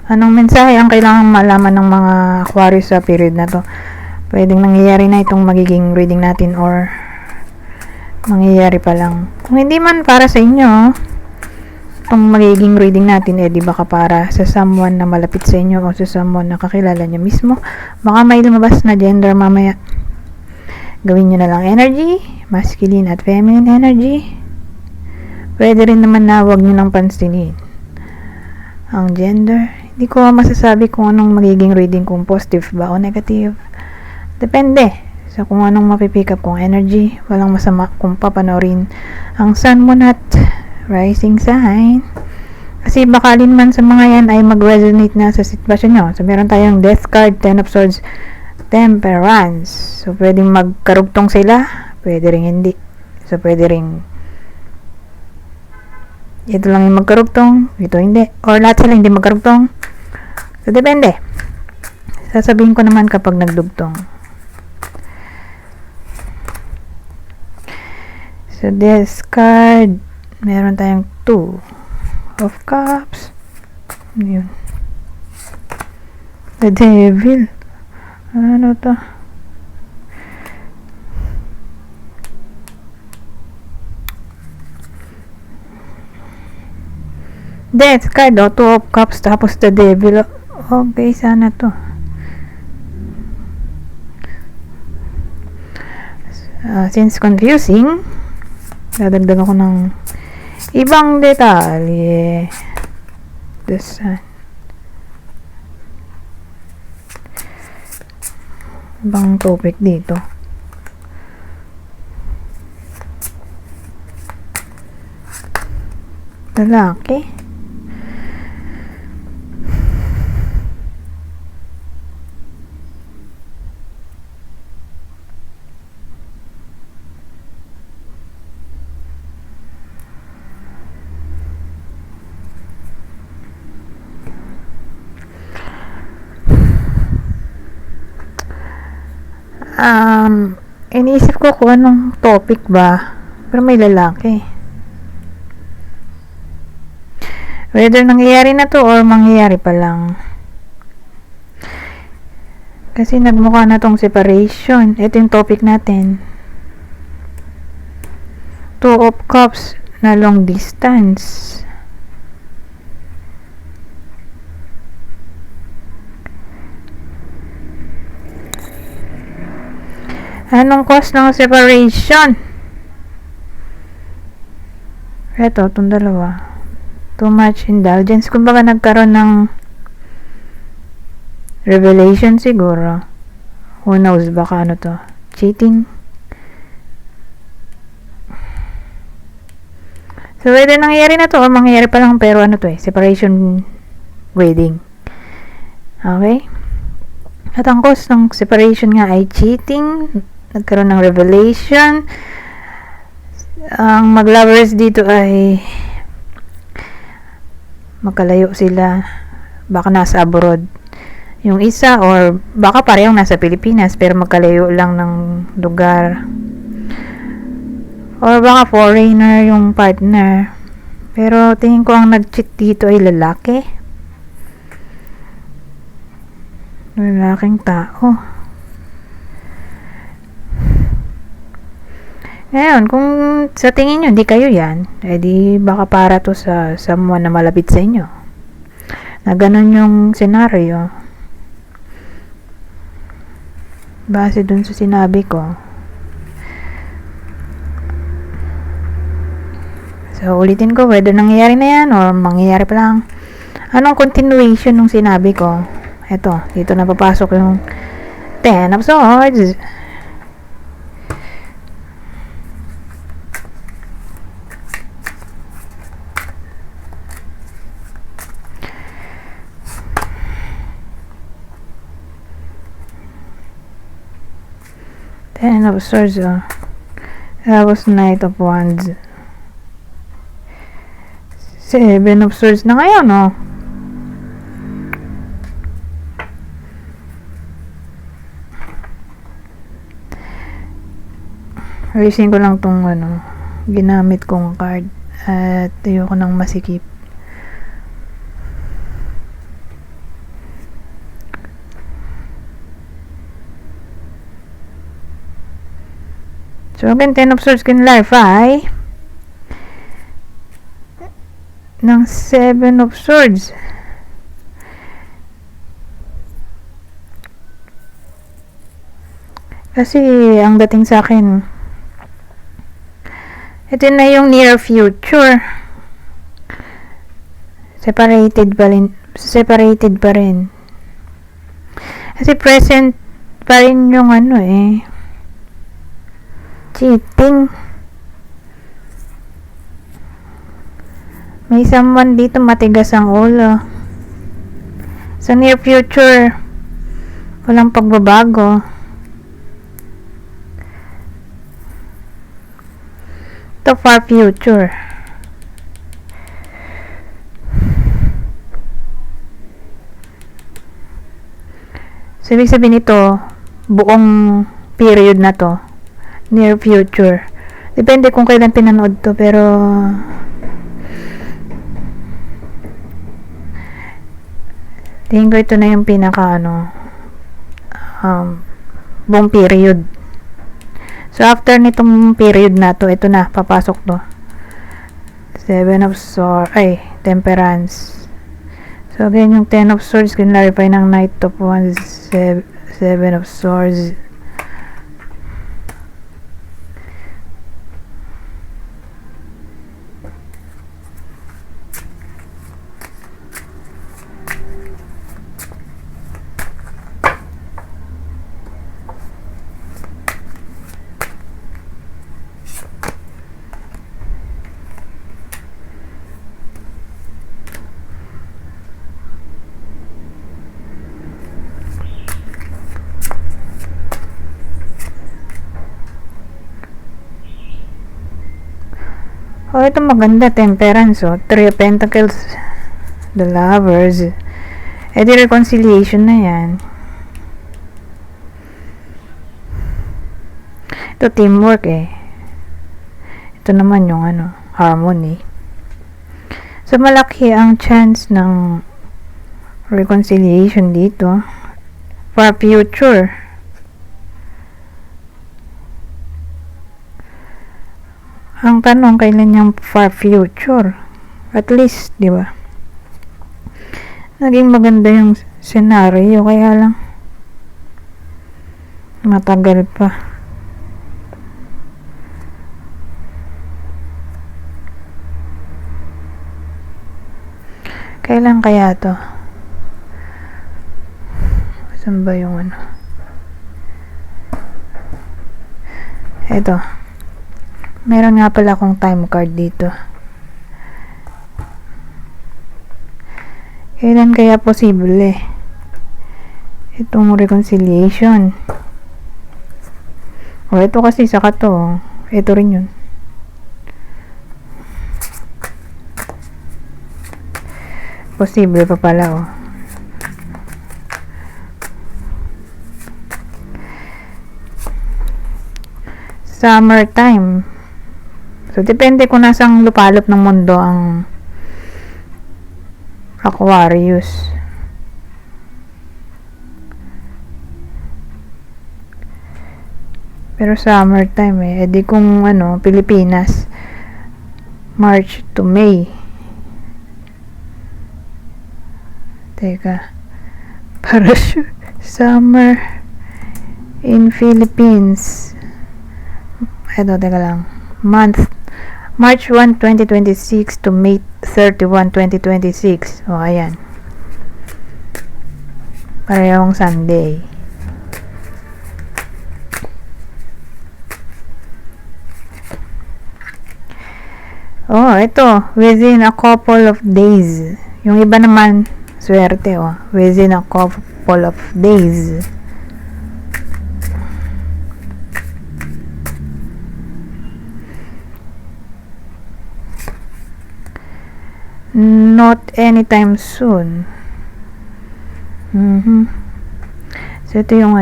Anong mensahe ang kailangang malaman ng mga Aquarius sa period na to? Pwedeng nangyayari na itong magiging reading natin or mangyayari pa lang. Kung hindi man para sa inyo, itong magiging reading natin, di baka para sa someone na malapit sa inyo o sa someone na kakilala niya mismo. Baka may lumabas na gender mamaya. Gawin nyo na lang energy, masculine at feminine energy. Pwede rin naman na huwag nyo nang pansinin ang gender. Hindi ko masasabi kung anong magiging reading, kung positive ba o negative. Depende sa kung anong mapipick up kong energy. Walang masama kung papanorin ang sun, moon at rising sign. Kasi bakalin man sa mga yan ay mag-resonate na sa sitwasyon nyo. So meron tayong death card, 10 of swords, temperance. So pwedeng magkarugtong sila, pwede ring hindi. So pwede ring ito lang yung magkarugtong, ito hindi, or lahat sila hindi magkarugtong. So depende. Sasabihin ko naman kapag nagdugtong. So this card, meron tayong 2 of cups. Yun. The devil. Ano to? Death card, 2 of cups, tapos the devil. Okay, sana to. Since confusing, dadagdag ako ng ibang detalye. The sun. Ibang topic dito. Lalaki. Iniisip ko kung anong topic ba, pero may lalaki. Whether nangyayari na to or mangyayari pa lang. Kasi nagmukha na tong separation. Ito yung topic natin. 2 of cups na long distance. Anong cause ng separation? Ito, itong dalawa. Too much indulgence. Kumbaga nagkaroon ng revelation siguro. Who knows, baka ano to? Cheating? So, whether nangyayari na to or mangyayari pa lang, pero ano to separation wedding. Okay? At ang cause ng separation nga ay cheating. Nagkaroon ng revelation. Ang mag-lovers dito ay magkalayo sila. Baka nasa abroad yung isa, or baka parehong nasa Pilipinas pero magkalayo lang ng lugar. Or baka foreigner yung partner. Pero tingin ko ang nag-cheat dito ay lalaki. Lalaking tao. Ngayon, kung sa tingin nyo, di kayo yan, di baka para to sa someone na malapit sa inyo. Na ganun yung senaryo. Base dun sa sinabi ko. So, ulitin ko, whether nangyayari na yan or mangyayari pa lang. Anong continuation ng sinabi ko? Ito, dito na papasok yung 10 of swords. Ten of swords, tapos Knight of Wands. 7 of swords na ngayon, Ayusin ko lang tong ginamit kong card at ayoko nang masikip. So again, Ten of Swords can clarify ng Seven of Swords. Kasi ang dating sa akin, ito na yung near future. Separated pa rin. Kasi present pa rin yung cheating. May someone dito matigas ang ulo. Sa near future, walang pagbabago. Ito far future. So, ibig sabihin ito, buong period na to, near future. Depende kung kailan pinanood to, pero tingin ko ito na yung pinaka buong period. So, after nitong period na to, ito na, papasok to. Seven of Swords, Temperance. So, again, yung Ten of Swords, kinlarify ng Knight of Wands, Seven of Swords. Oh, ito maganda, Temperance, Three of Pentacles, the Lovers. Ito reconciliation na yan. Ito teamwork Ito naman yung harmony. So, malaki ang chance ng reconciliation dito for future. Ang tanong, kailan yung far future? At least, di ba? Naging maganda yung scenario, kaya lang matagal pa. Kailan kaya to? Saan ba yung Ito. Meron nga pala akong time card dito. Kailan kaya posible itong reconciliation? Ito kasi saka to. Ito rin yun. Posible pa pala Summertime. So, depende kung nasang lupalop ng mundo ang Aquarius. Pero summertime edi kung Pilipinas, March to May. Teka. Para summer in Philippines. Teka lang. Month March 1, 2026 to May 31, 2026. Ayan. Parehong Sunday. Ito. Within a couple of days. Yung iba naman, swerte, within a couple of days. Not anytime soon. So, ito yung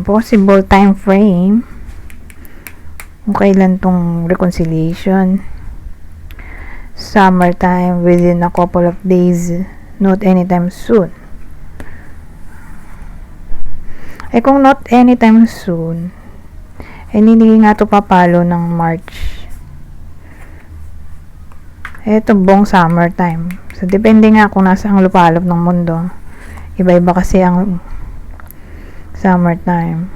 possible time frame kung kailan tong reconciliation. Summertime, within a couple of days, not anytime soon. Eh kung not anytime soon, eh hindi nga to papalo ng March. Ito buong summertime. So depende nga kung nasa ang lupalop ng mundo. Iba-iba kasi ang summertime.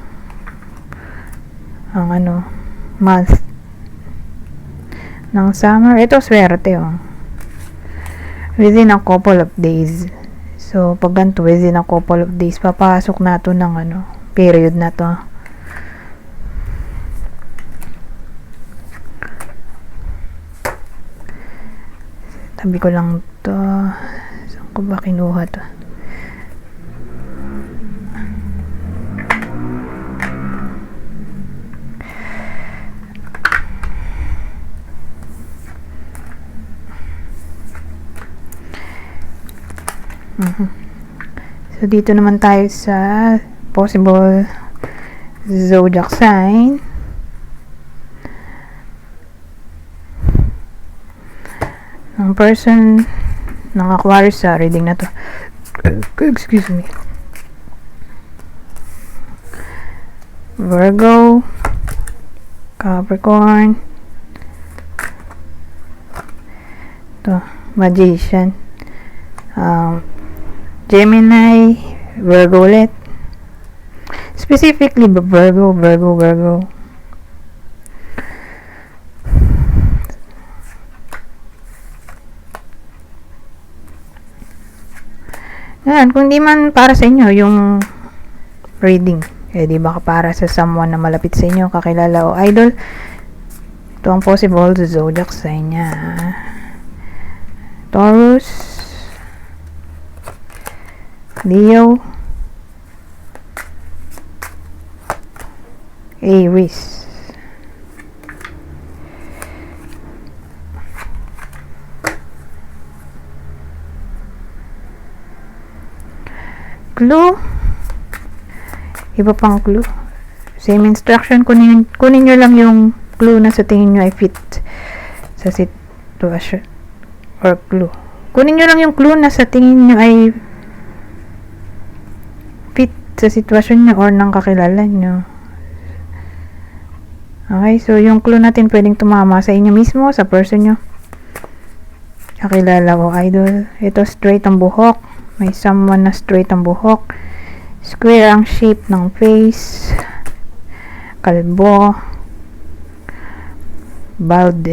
Ang month ng summer. Ito swerte oh. Within a couple of days. So pag ganito within a couple of days, papasok na to ng period na to. Tabi ko lang to. Saan ko ba kinuha to? So dito naman tayo sa possible zodiac sign. Ang person ng Aquarius sa reading na to. Excuse me. Virgo, Capricorn, to Magician, Gemini, Virgo ulit. Specifically Virgo. Yan, kung di man para sa inyo yung reading, eh di baka para sa someone na malapit sa inyo, kakilala o idol, ito ang possible zodiac sign niya. Taurus, Leo, Aries. Clue. Iba pang clue. Same instruction. Kunin nyo lang yung clue na sa tingin nyo ay fit sa sitwasyon or clue. Kunin nyo lang yung clue na sa tingin nyo ay fit sa sitwasyon nyo or ng kakilala nyo. Okay, so yung clue natin pwedeng tumama sa inyo mismo, sa person nyo, kakilala o idol. Ito straight ang buhok. May someone na straight ang buhok. Square ang shape ng face. Kalbo. Bald.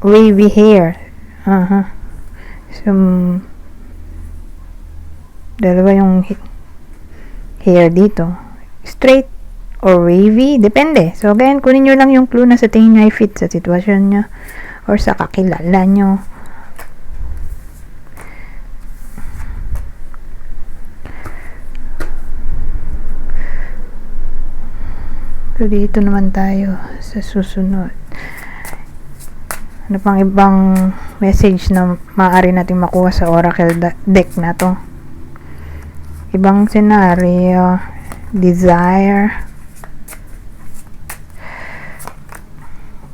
Wavy hair. So, dalawa yung hair dito. Straight or wavy. Depende. So, again, kunin nyo lang yung clue na sa tingin nyo ay fit sa sitwasyon nyo or sa kakilala nyo. So, dito naman tayo sa susunod. Ano pang ibang message na maaari nating makuha sa oracle deck na to? Ibang scenario, desire,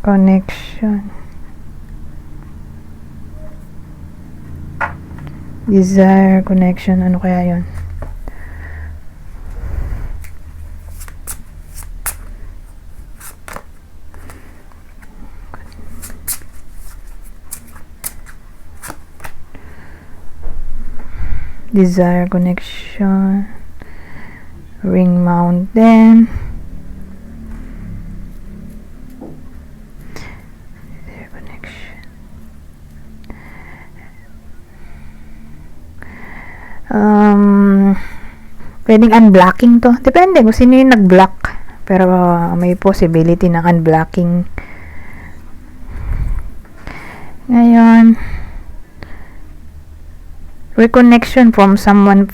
connection, desire, connection, ano kaya yun? Desire, connection, ring mountain, desire, connection, pwedeng unblocking to, depende kung sino yung nag-block, pero may possibility ng unblocking. Ngayon, reconnection from someone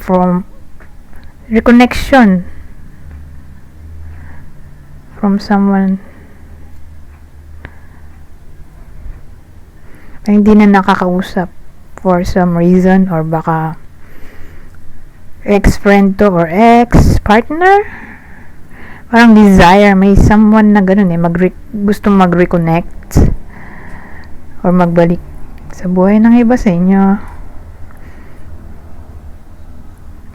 na hindi na nakakausap for some reason or baka ex-friend to or ex-partner. Parang desire, may someone na ganun gusto mag-reconnect or magbalik sa buhay ng iba sa inyo.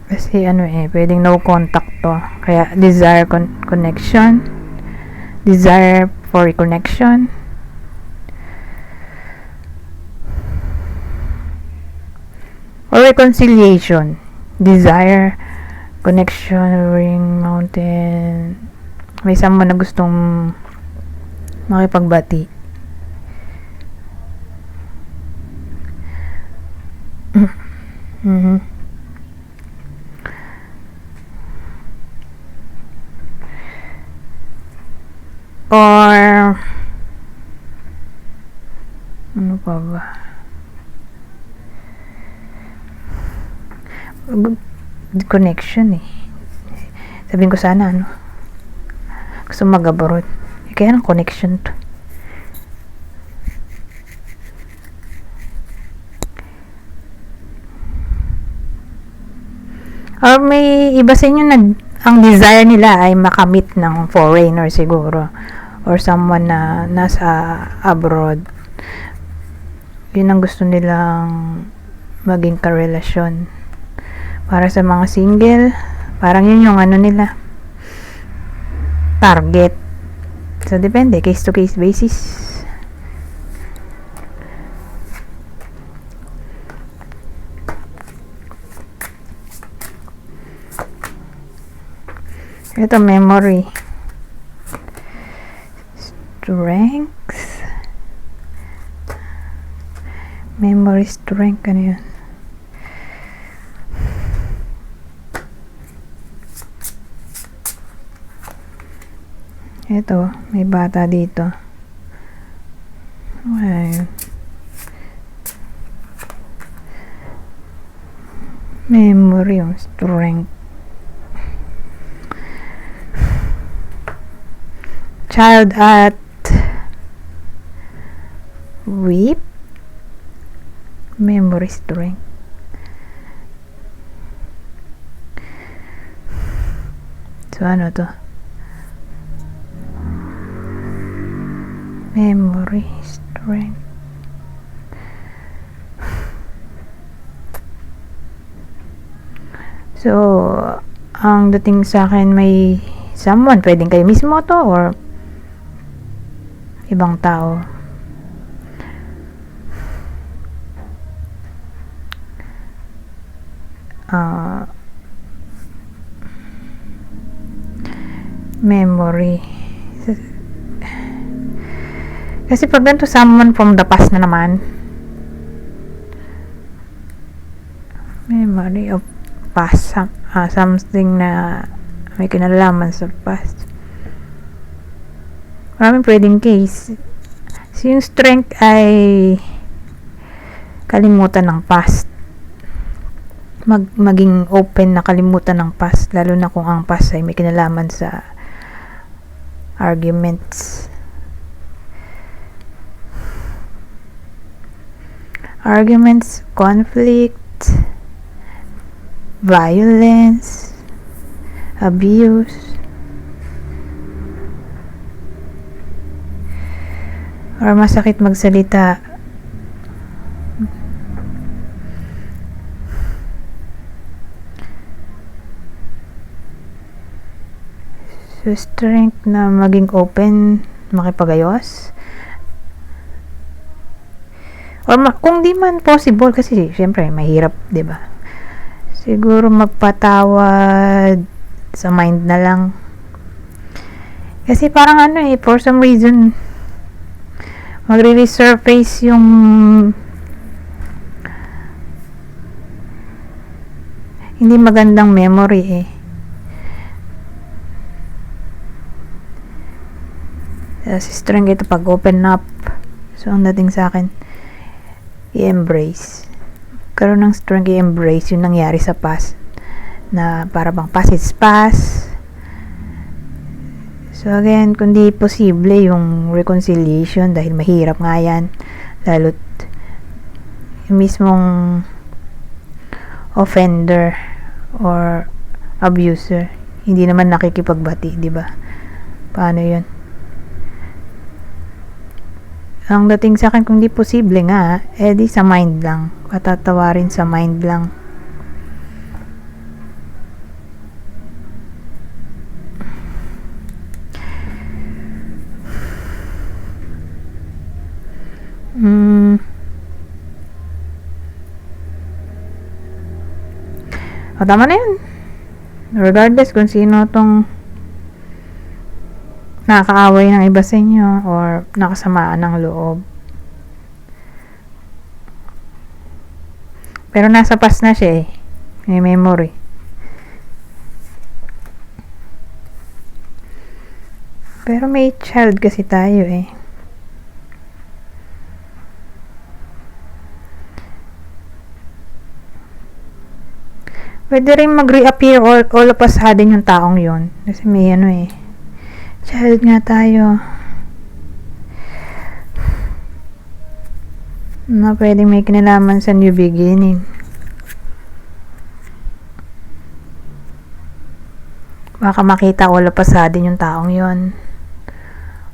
Kasi pwedeng no contact to. Kaya desire connection, desire for connection, or reconciliation, desire connection, ring mountain. May someone na gustong makipagbati. Or ano pa ba? Connection sabihin ko sana gusto mag-abroad kaya ng connection to. Or may iba sa inyo ang desire nila ay makamit ng foreigner siguro or someone na nasa abroad. Yun ang gusto nilang maging karelasyon. Para sa mga single, parang yun yung nila target. So depende, case to case basis. Ito, memory, strength, memory, strength, ano yun? Ito, may bata dito. Ayun. Memory, strength. Child at weep. Memory, strength. So, ano to? Memory, strength. So, ang dating sa akin may someone, pwedeng kayo mismo to or ibang tao. Memory. Kasi pag ganito someone from the past na naman, memory of past, something na may kinalaman sa past. Maraming pwedeng case. So, yung strength ay kalimutan ng past. Maging open na kalimutan ng past, lalo na kung ang past ay may kinalaman sa arguments. Arguments, conflict, violence, abuse, or masakit magsalita. So, strength na maging open, makipagayos. Or kung di man possible, kasi syempre mahirap, 'di ba? Siguro magpatawad sa mind na lang. Kasi parang for some reason magre-resurface yung hindi magandang memory Si strength ito pag open up. So, ang dating sa akin, i-embrace. Karoon ng strength i-embrace yung nangyari sa past. Na para bang past is past. So, again, kundi posible yung reconciliation dahil mahirap nga yan. Lalo't yung mismong offender or abuser hindi naman nakikipagbati, di ba? Paano yun? Ang dating sa akin, kung di posible nga, di sa mind lang. Patatawarin sa mind lang. O, tama na yun. Regardless kung sino tong nakakaaway ng iba sa inyo or nakasamaan ng loob. Pero nasa past na siya eh. May memory. Pero may child kasi tayo eh. Pwede rin mag-reappear all of a sudden yung taong yun. Kasi may ano eh. Child nga tayo. Na pwedeng may kinalaman sa new beginning. Baka makita all of a sudden yung taong yun.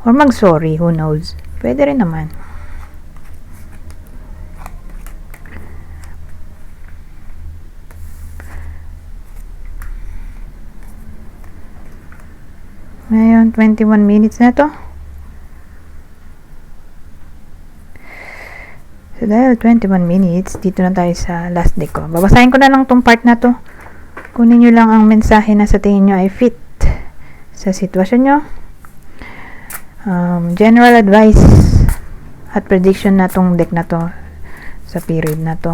Or mag-sorry, who knows. Pwede rin naman. Ngayon, 21 minutes na to. So, dahil 21 minutes, dito na tayo sa last day ko. Babasahin ko na lang tong part na to. Kunin nyo lang ang mensahe na sa tingin nyo ay fit sa sitwasyon nyo. General advice at prediction na tong deck na to sa period na to.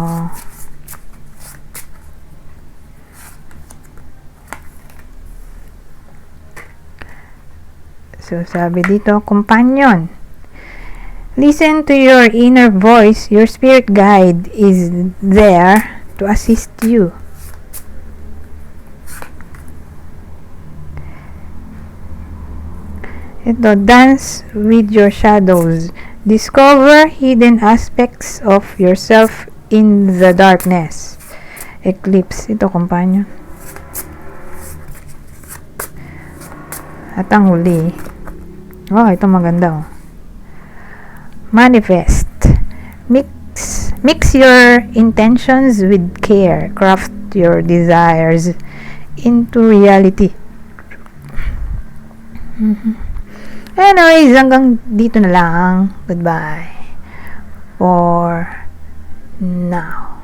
So, sabi dito, companion. Listen to your inner voice. Your spirit guide is there to assist you. Ito, dance with your shadows. Discover hidden aspects of yourself in the darkness. Eclipse. Ito, companion. At ang huli. Oh, ito maganda oh. Manifest. Mix your intentions with care. Craft your desires into reality. Anyways, hanggang dito na lang. Goodbye. For now.